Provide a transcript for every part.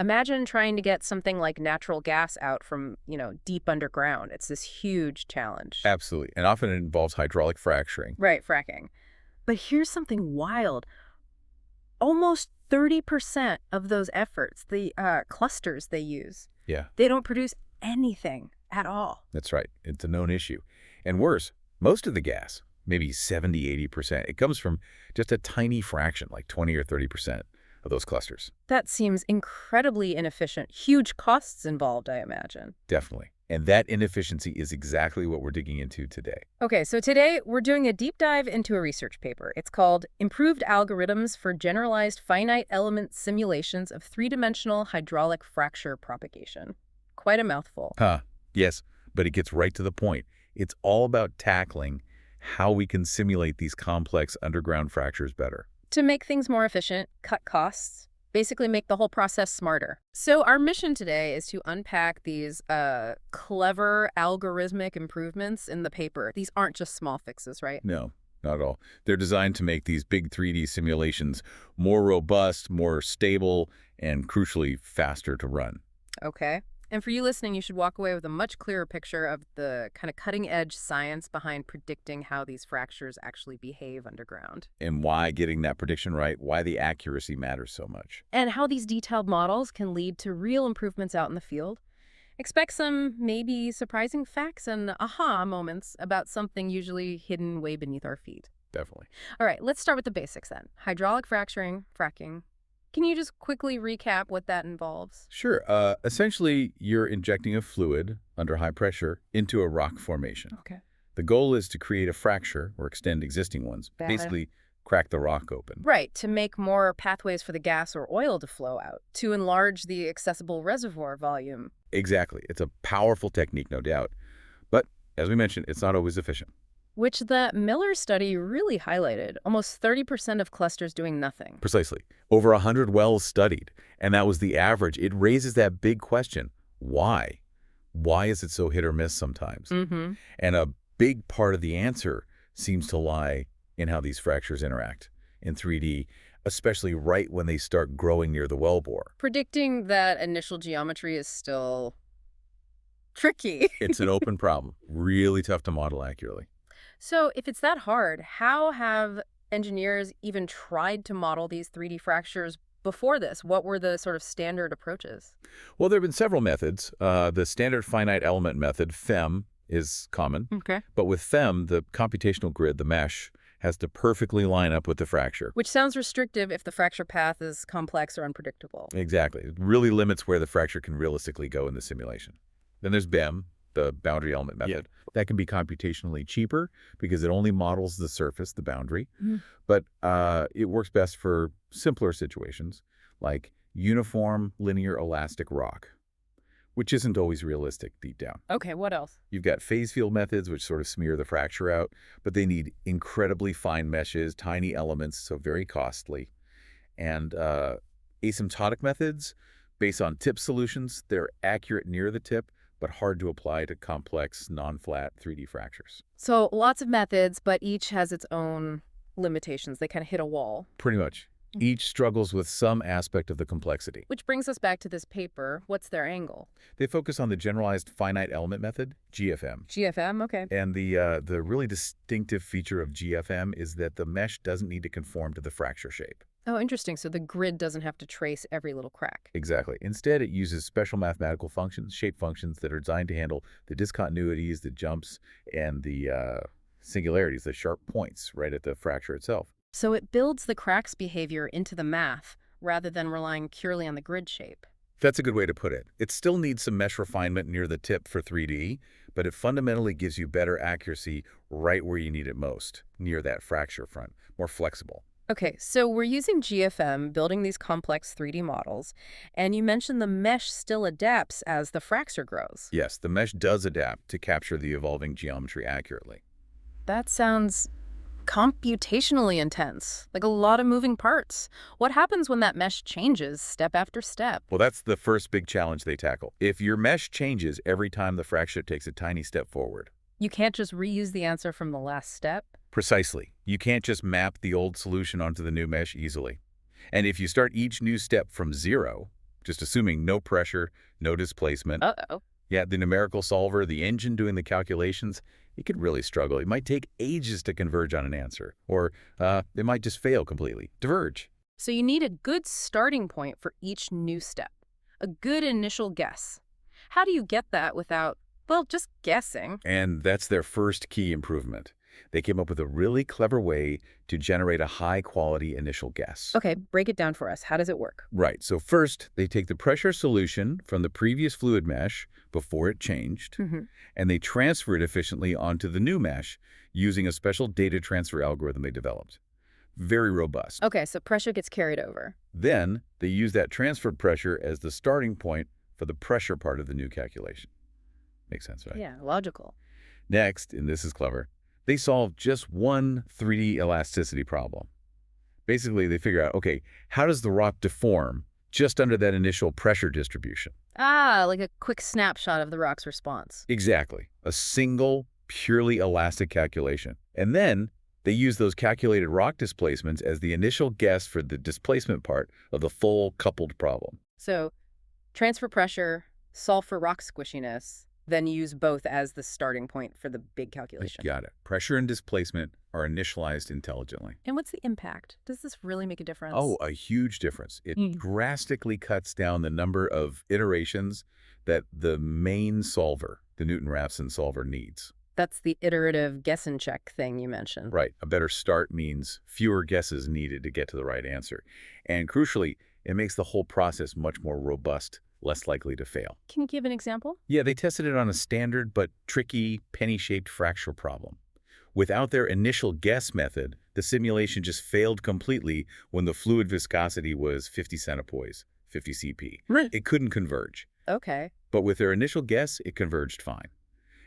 Imagine trying to get something like natural gas out from, deep underground. It's this huge challenge. Absolutely. And often it involves hydraulic fracturing. Right, fracking. But here's something wild. Almost 30% of those efforts, the clusters they use, Yeah, they don't produce anything at all. that's right. It's a known issue. And worse, most of the gas, maybe 70, 80%, it comes from just a tiny fraction, like 20 or 30% of those clusters. That seems incredibly inefficient. Huge costs involved, I imagine. Definitely. And that inefficiency is exactly what we're digging into today. Okay, so today we're doing a deep dive into a research paper. It's called Improved Algorithms for Generalized Finite Element Simulations of Three-Dimensional Hydraulic Fracture Propagation. Quite a mouthful. Yes, but it gets right to the point. It's all about tackling how we can simulate these complex underground fractures better. To make things more efficient, cut costs, basically make the whole process smarter. So our mission today is to unpack these clever algorithmic improvements in the paper. These aren't just small fixes, right? No, not at all. They're designed to make these big 3D simulations more robust, more stable, and crucially faster to run. Okay. And for you listening, you should walk away with a much clearer picture of the kind of cutting-edge science behind predicting how these fractures actually behave underground. And why getting that prediction right, why the accuracy matters so much. And how these detailed models can lead to real improvements out in the field. Expect some maybe surprising facts and aha moments about something usually hidden way beneath our feet. Definitely. All right, let's start with the basics then. Hydraulic fracturing, fracking. Can you just quickly recap what that involves? Sure. Essentially, you're injecting a fluid under high pressure into a rock formation. Okay. The goal is to create a fracture or extend existing ones, basically crack the rock open. Right, to make more pathways for the gas or oil to flow out, to enlarge the accessible reservoir volume. Exactly. It's a powerful technique, no doubt. But as we mentioned, it's not always efficient. Which the Miller study really highlighted, almost 30% of clusters doing nothing. Precisely. Over 100 wells studied, and that was the average. It raises that big question, why? Why is it so hit or miss sometimes? Mm-hmm. And a big part of the answer seems to lie in how these fractures interact in 3D, especially right when they start growing near the wellbore. Predicting that initial geometry is still tricky. It's an open problem, really tough to model accurately. So if it's that hard, how have engineers even tried to model these 3D fractures before this? What were the sort of standard approaches? Well, there have been several methods. The standard finite element method, FEM, is common. Okay. But with FEM, the computational grid, the mesh, has to perfectly line up with the fracture. Which sounds restrictive if the fracture path is complex or unpredictable. Exactly. It really limits where the fracture can realistically go in the simulation. Then there's BEM, the boundary element method. That can be computationally cheaper because it only models the surface, the boundary. But it works best for simpler situations like uniform linear elastic rock, which isn't always realistic deep down. Okay, what else? You've got phase field methods, which sort of smear the fracture out, but they need incredibly fine meshes, tiny elements, so very costly. And asymptotic methods, based on tip solutions, they're accurate near the tip, but hard to apply to complex, non-flat 3D fractures. So lots of methods, but each has its own limitations. They kind of hit a wall. Pretty much. Each struggles with some aspect of the complexity. Which brings us back to this paper. What's their angle? They focus on the Generalized Finite Element Method, GFM. GFM, okay. And the really distinctive feature of GFM is that the mesh doesn't need to conform to the fracture shape. Oh, interesting. So the grid doesn't have to trace every little crack. Exactly. Instead, it uses special mathematical functions, shape functions that are designed to handle the discontinuities, the jumps, and the singularities, the sharp points right at the fracture itself. So it builds the crack's behavior into the math rather than relying purely on the grid shape. That's a good way to put it. It still needs some mesh refinement near the tip for 3D, but it fundamentally gives you better accuracy right where you need it most, near that fracture front, more flexible. Okay, so we're using GFM, building these complex 3D models, and you mentioned the mesh still adapts as the fracture grows. Yes, the mesh does adapt to capture the evolving geometry accurately. That sounds computationally intense, like a lot of moving parts. What happens when that mesh changes step after step? Well, that's the first big challenge they tackle. If your mesh changes every time the fracture takes a tiny step forward. You can't just reuse the answer from the last step? Precisely. You can't just map the old solution onto the new mesh easily. And if you start each new step from zero, just assuming no pressure, no displacement. Uh-oh. Yeah, the numerical solver, the engine doing the calculations, it could really struggle. It might take ages to converge on an answer, or it might just fail completely, diverge. So you need a good starting point for each new step, a good initial guess. How do you get that without, well, just guessing? And that's their first key improvement. They came up with a really clever way to generate a high-quality initial guess. Okay, break it down for us. How does it work? Right, so first, they take the pressure solution from the previous fluid mesh before it changed, and they transfer it efficiently onto the new mesh using a special data transfer algorithm they developed. Very robust. Okay, so pressure gets carried over. Then, they use that transferred pressure as the starting point for the pressure part of the new calculation. Makes sense, right? Yeah, logical. Next, and this is clever, they solve just one 3D elasticity problem. Basically, they figure out, okay, how does the rock deform just under that initial pressure distribution? Ah, like a quick snapshot of the rock's response. Exactly. A single, purely elastic calculation. And then they use those calculated rock displacements as the initial guess for the displacement part of the full coupled problem. So, transfer pressure, solve for rock squishiness, then use both as the starting point for the big calculation. Got it. Pressure and displacement are initialized intelligently. And what's the impact? Does this really make a difference? Oh, a huge difference. It drastically cuts down the number of iterations that the main solver, the Newton-Raphson solver, needs. That's the iterative guess and check thing you mentioned. Right. A better start means fewer guesses needed to get to the right answer. And crucially, it makes the whole process much more robust, less likely to fail. Can you give an example? Yeah, they tested it on a standard but tricky penny-shaped fracture problem. Without their initial guess method, the simulation just failed completely when the fluid viscosity was 50 centipoise, 50 CP. Right. It couldn't converge. Okay. But with their initial guess, it converged fine.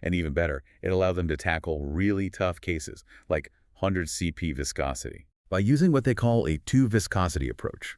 And even better, it allowed them to tackle really tough cases, like 100 CP viscosity, by using what they call a two-viscosity approach.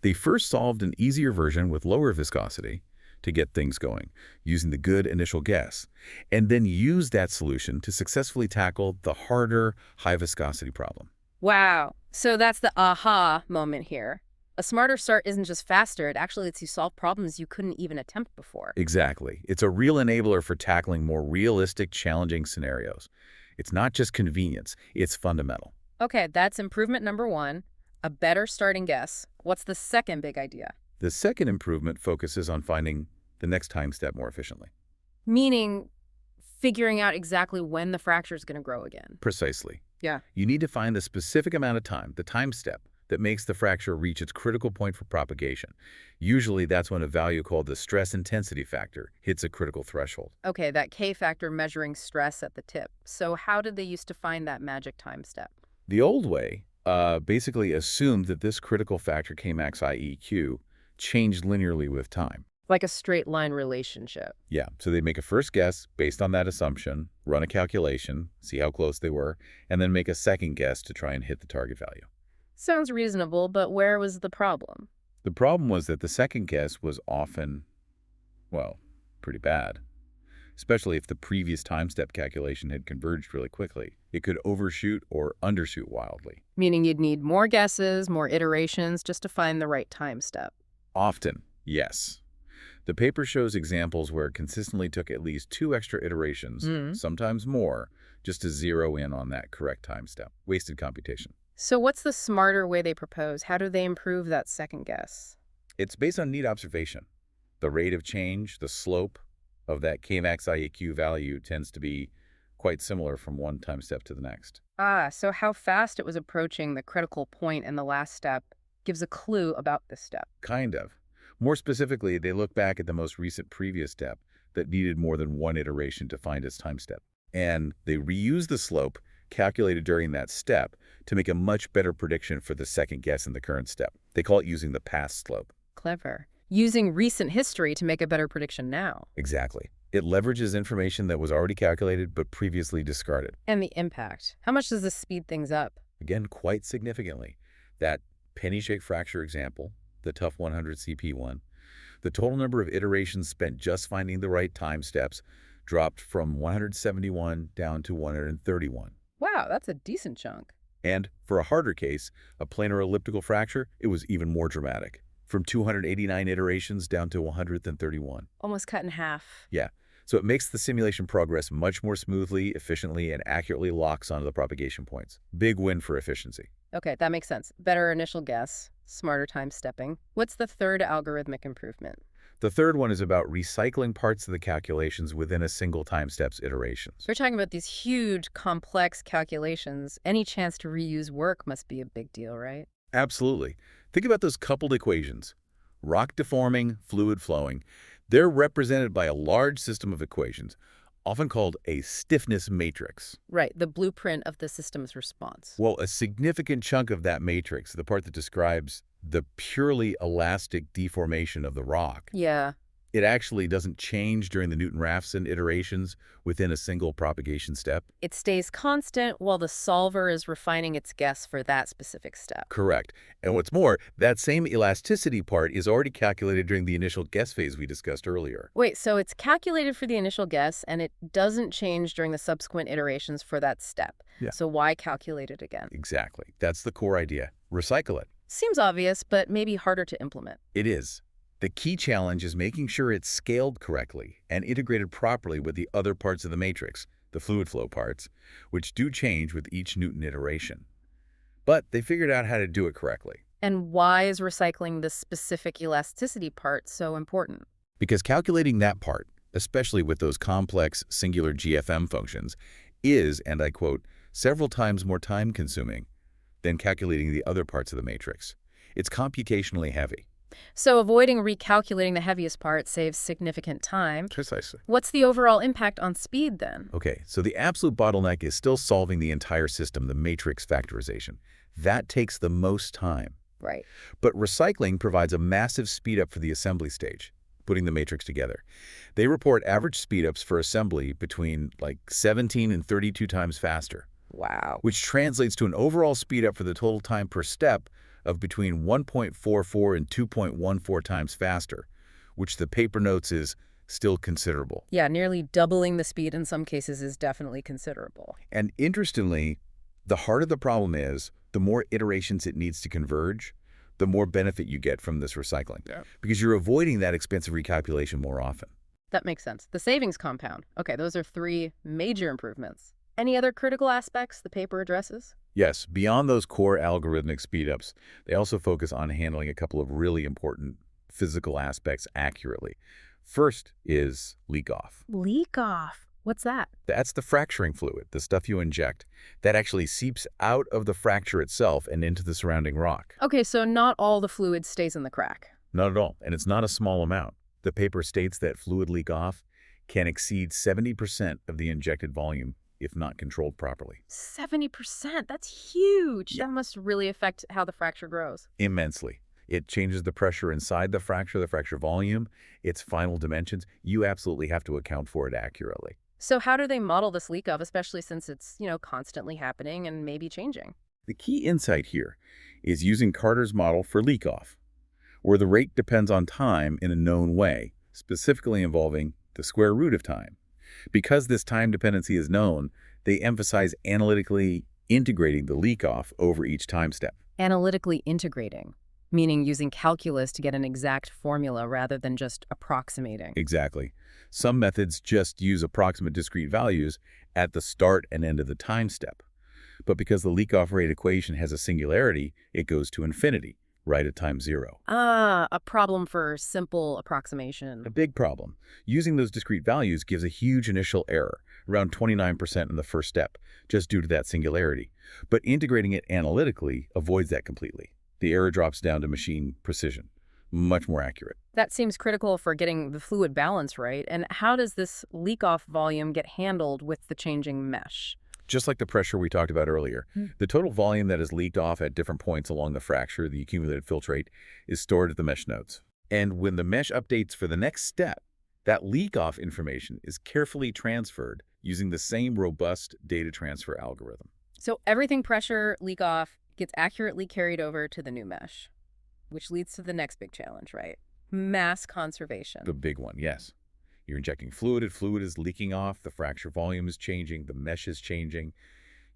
They first solved an easier version with lower viscosity to get things going, using the good initial guess, and then used that solution to successfully tackle the harder, high-viscosity problem. Wow. So that's the aha moment here. A smarter start isn't just faster, it actually lets you solve problems you couldn't even attempt before. Exactly. It's a real enabler for tackling more realistic, challenging scenarios. It's not just convenience, it's fundamental. Okay, that's improvement number one, a better starting guess. What's the second big idea? The second improvement focuses on finding the next time step more efficiently. Meaning figuring out exactly when the fracture is going to grow again. Precisely. Yeah. You need to find the specific amount of time, the time step, that makes the fracture reach its critical point for propagation. Usually that's when a value called the stress intensity factor hits a critical threshold. Okay, that K factor measuring stress at the tip. So how did they used to find that magic time step? The old way basically assumed that this critical factor Kmax IEQ changed linearly with time. Like a straight line relationship. Yeah, so they make a first guess based on that assumption, run a calculation, see how close they were, and then make a second guess to try and hit the target value. Sounds reasonable, but where was the problem? The problem was that the second guess was often, well, pretty bad. Especially if the previous time step calculation had converged really quickly. It could overshoot or undershoot wildly. Meaning you'd need more guesses, more iterations, just to find the right time step. Often, yes. The paper shows examples where it consistently took at least 2 extra iterations, sometimes more, just to zero in on that correct time step. Wasted computation. So what's the smarter way they propose? How do they improve that second guess? It's based on neat observation. The rate of change, the slope of that Kmax IEQ value tends to be quite similar from one time step to the next. Ah, so how fast it was approaching the critical point in the last step gives a clue about this step. Kind of. More specifically, they look back at the most recent previous step that needed more than one iteration to find its time step. And they reuse the slope calculated during that step to make a much better prediction for the second guess in the current step. They call it using the past slope. Clever. Using recent history to make a better prediction now. Exactly. It leverages information that was already calculated but previously discarded. And the impact. How much does this speed things up? Again, quite significantly. That penny-shaped fracture example, the tough 100 CP one, the total number of iterations spent just finding the right time steps dropped from 171 down to 131. Wow, that's a decent chunk. And for a harder case, a planar elliptical fracture, it was even more dramatic, from 289 iterations down to 131. Almost cut in half. Yeah. So it makes the simulation progress much more smoothly, efficiently, and accurately locks onto the propagation points. Big win for efficiency. Okay, that makes sense. Better initial guess, smarter time stepping. What's the third algorithmic improvement? The third one is about recycling parts of the calculations within a single time steps iterations. We're talking about these huge, complex calculations. Any chance to reuse work must be a big deal, right? Absolutely. Think about those coupled equations. Rock deforming, fluid flowing. They're represented by a large system of equations, often called a stiffness matrix. Right, the blueprint of the system's response. Well, a significant chunk of that matrix, the part that describes the purely elastic deformation of the rock, Yeah. it actually doesn't change during the Newton-Raphson iterations within a single propagation step. It stays constant while the solver is refining its guess for that specific step. Correct. And what's more, that same elasticity part is already calculated during the initial guess phase we discussed earlier. Wait, so it's calculated for the initial guess, and it doesn't change during the subsequent iterations for that step. Yeah. So why calculate it again? Exactly. That's the core idea. Recycle it. Seems obvious, but maybe harder to implement. It is. The key challenge is making sure it's scaled correctly and integrated properly with the other parts of the matrix, the fluid flow parts, which do change with each Newton iteration. But they figured out how to do it correctly. And why is recycling the specific elasticity part so important? Because calculating that part, especially with those complex singular GFEM functions, is, and I quote, several times more time-consuming than calculating the other parts of the matrix. It's computationally heavy. So avoiding recalculating the heaviest part saves significant time. Precisely. What's the overall impact on speed then? Okay, so the absolute bottleneck is still solving the entire system, the matrix factorization. That takes the most time. Right. But recycling provides a massive speedup for the assembly stage, putting the matrix together. They report average speedups for assembly between like 17 and 32 times faster. Wow. Which translates to an overall speedup for the total time per step of between 1.44 and 2.14 times faster, which the paper notes is still considerable. Yeah, nearly doubling the speed in some cases is definitely considerable. And interestingly, the harder the problem is, the more iterations it needs to converge, the more benefit you get from this recycling. Yeah. Because you're avoiding that expensive recalculation more often. That makes sense. The savings compound. Okay, those are 3 major improvements. Any other critical aspects the paper addresses? Yes, beyond those core algorithmic speedups, they also focus on handling a couple of really important physical aspects accurately. First is leak-off. Leak-off? What's that? That's the fracturing fluid, the stuff you inject, that actually seeps out of the fracture itself and into the surrounding rock. Okay, so not all the fluid stays in the crack. Not at all, and it's not a small amount. The paper states that fluid leak-off can exceed 70% of the injected volume if not controlled properly. 70%? That's huge. Yeah. That must really affect how the fracture grows. Immensely. It changes the pressure inside the fracture volume, its final dimensions. You absolutely have to account for it accurately. So how do they model this leak-off, especially since it's, constantly happening and maybe changing? The key insight here is using Carter's model for leak-off, where the rate depends on time in a known way, specifically involving the square root of time. Because this time dependency is known, they emphasize analytically integrating the leak-off over each time step. Analytically integrating, meaning using calculus to get an exact formula rather than just approximating. Exactly. Some methods just use approximate discrete values at the start and end of the time step. But because the leak-off rate equation has a singularity, it goes to infinity, right at time 0. Ah, a problem for simple approximation. A big problem. Using those discrete values gives a huge initial error, around 29% in the first step, just due to that singularity. But integrating it analytically avoids that completely. The error drops down to machine precision, much more accurate. That seems critical for getting the fluid balance right. And how does this leak-off volume get handled with the changing mesh? Just like the pressure we talked about earlier, the total volume that is leaked off at different points along the fracture, the accumulated filtrate, is stored at the mesh nodes. And when the mesh updates for the next step, that leak-off information is carefully transferred using the same robust data transfer algorithm. So everything pressure leak-off gets accurately carried over to the new mesh, which leads to the next big challenge, right? Mass conservation. The big one, yes. You're injecting fluid is leaking off, the fracture volume is changing, the mesh is changing.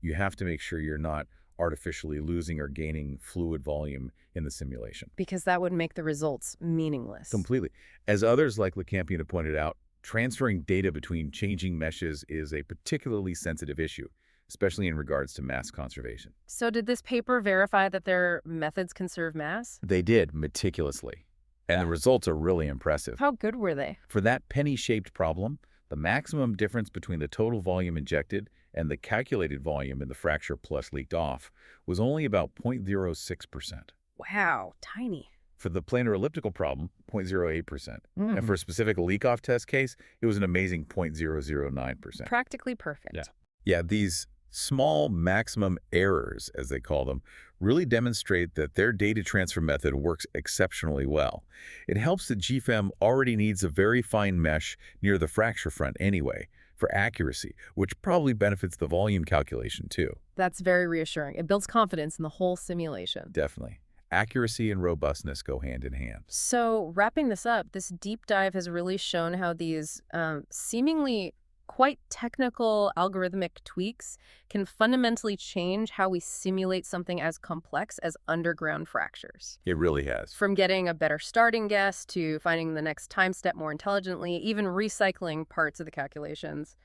You have to make sure you're not artificially losing or gaining fluid volume in the simulation. Because that would make the results meaningless. Completely. As others like Lecampian have pointed out, transferring data between changing meshes is a particularly sensitive issue, especially in regards to mass conservation. So did this paper verify that their methods conserve mass? They did, meticulously. And the results are really impressive. How good were they? For that penny-shaped problem, the maximum difference between the total volume injected and the calculated volume in the fracture plus leaked off was only about 0.06%. Wow, tiny. For the planar elliptical problem, 0.08%. And for a specific leak-off test case, it was an amazing 0.009%. Practically perfect. Yeah, these small maximum errors, as they call them, really demonstrate that their data transfer method works exceptionally well. It helps that GFEM already needs a very fine mesh near the fracture front anyway, for accuracy, which probably benefits the volume calculation too. That's very reassuring. It builds confidence in the whole simulation. Definitely. Accuracy and robustness go hand in hand. So wrapping this up, this deep dive has really shown how these seemingly quite technical algorithmic tweaks can fundamentally change how we simulate something as complex as underground fractures. It really has. From getting a better starting guess to finding the next time step more intelligently, even recycling parts of the calculations,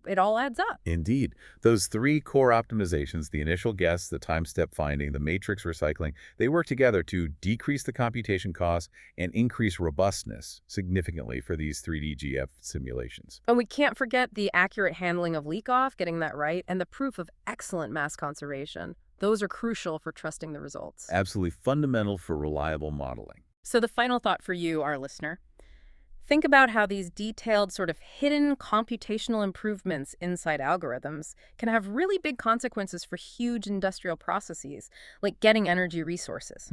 it all adds up. Indeed. Those three core optimizations, the initial guess, the time step finding, the matrix recycling, they work together to decrease the computation costs and increase robustness significantly for these 3D GF simulations. And we can't forget the accurate handling of leak-off, getting that right, and the proof of excellent mass conservation. Those are crucial for trusting the results. Absolutely fundamental for reliable modeling. So the final thought for you, our listener. Think about how these detailed, sort of hidden computational improvements inside algorithms can have really big consequences for huge industrial processes, like getting energy resources.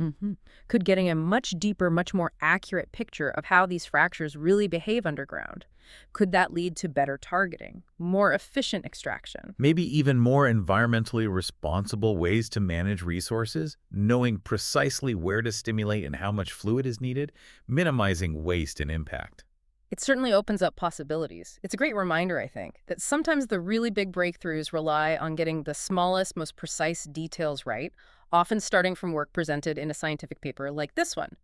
Could getting a much deeper, much more accurate picture of how these fractures really behave underground. Could that lead to better targeting, more efficient extraction? Maybe even more environmentally responsible ways to manage resources, knowing precisely where to stimulate and how much fluid is needed, minimizing waste and impact. It certainly opens up possibilities. It's a great reminder, I think, that sometimes the really big breakthroughs rely on getting the smallest, most precise details right, often starting from work presented in a scientific paper like this one.